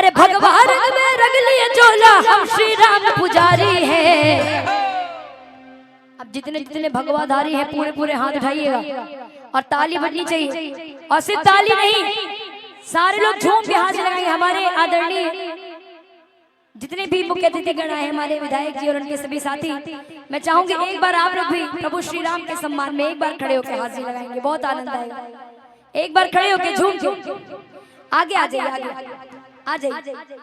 अरे भगवान में रंग लिए चोला, हम श्री राम पुजारी है। अब जितने जितने भगवाधारी हैं पूरे पूरे हाथ उठाइएगा और ताली बजनी चाहिए। और सिर्फ ताली नहीं, सारे लोग झूम के हाथ लगाएंगे। हमारे आदरणीय जितने भी मुख्य अतिथि गण आए, हमारे विधायक जी और उनके सभी साथी, मैं चाहूंगी एक बार आप लोग भी प्रभु श्री राम के सम्मान में एक बार खड़े होकर हाजिरी लगाएंगे, बहुत आनंद आएगा। एक बार खड़े होकर झूम के आगे आ जाइए, आगे आ जाइए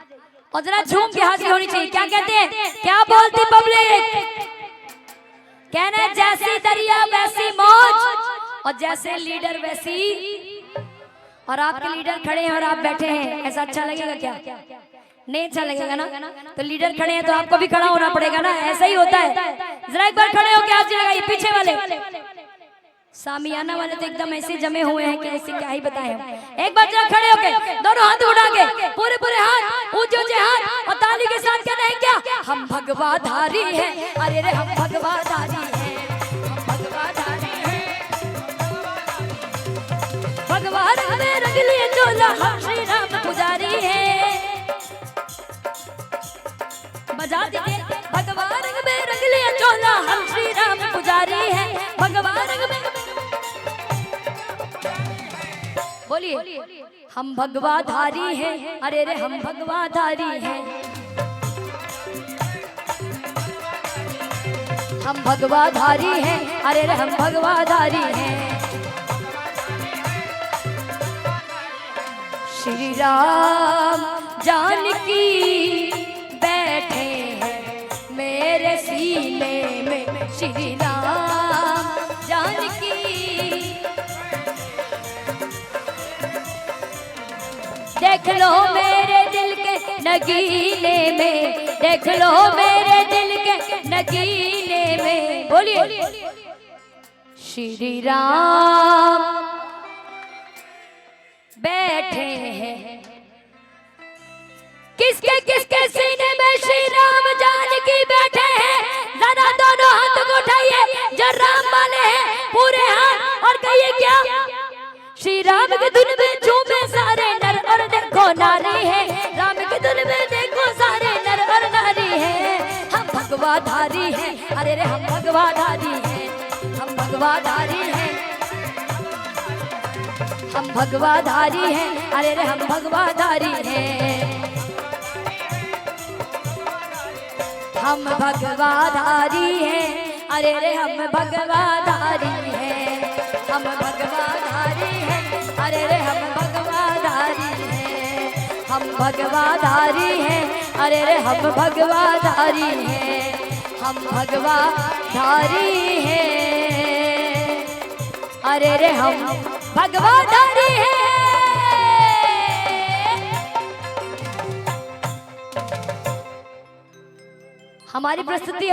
और जरा झूम के हाजिरी होनी चाहिए। क्या कहते हैं, क्या बोलती पब्लिक? कहना जैसी दरिया वैसी मौज और जैसे लीडर वैसी। और आपके लीडर खड़े हैं और आप बैठे हैं, ऐसा अच्छा लगेगा क्या? नहीं अच्छा लगेगा ना। तो लीडर खड़े हैं तो आपको भी खड़ा होना पड़ेगा ना, ऐसा ही होता है। जरा एक बार खड़े होकर हाथ लगाइए। पीछे वाले सामियाना वाले तो एकदम ऐसे जमे हुए हैं कि ऐसे क्या ही बताएं हम। एक बार जरा खड़े होके दोनों हाथ उठा के पूरे पूरे हाथ ऊंचे ऊंचे हाथ और ताली के साथ कहना है क्या? हम भगवाधारी हैं। अरे रे हम भगवाधारी हैं, हम भगवाधारी हैं। भगवान में रंग लिए चोला, हम श्री राम पुजारी हैं। बजा दीजिए। भगवान में रंग लिए चोला, हम श्री राम पुजारी हैं। भगवान में बोलिए, हम भगवाधारी हैं। अरे रे हम भगवाधारी हैं, हम भगवाधारी हैं। अरे रे हम भगवाधारी हैं। श्री राम जानकी बैठे हैं मेरे सीने में। श्री राम जानकी देख लो मेरे दिल के नगीने में, देख लो मेरे दिल के नगीने में। बोलिए, श्री राम बैठे हैं किसके किसके सीने में? श्री राम जानकी बैठे हैं। जरा दोनों हाथ को उठाइए जो राम वाले हैं, पूरे हाथ और कहिए क्या? श्री राम की धुन में झूमे सारे नर और देखो नारी है। राम की धुन में देखो सारे नर और नारी है। हम भगवाधारी हैं। अरे रे हम भगवाधारी हैं, हम भगवाधारी हैं, हम भगवाधारी हैं। अरे रे हम भगवाधारी हैं, हम भगवाधारी हैं। अरे रे हम भगवाधारी हैं, हम भगवाधारी हैं। अरे रे हम भगवाधारी हैं, हम भगवाधारी हैं। अरे रे हम भगवाधारी हैं, हम भगवाधारी हैं। अरे रे हम भगवाधारी हैं। हमारी प्रस्तुति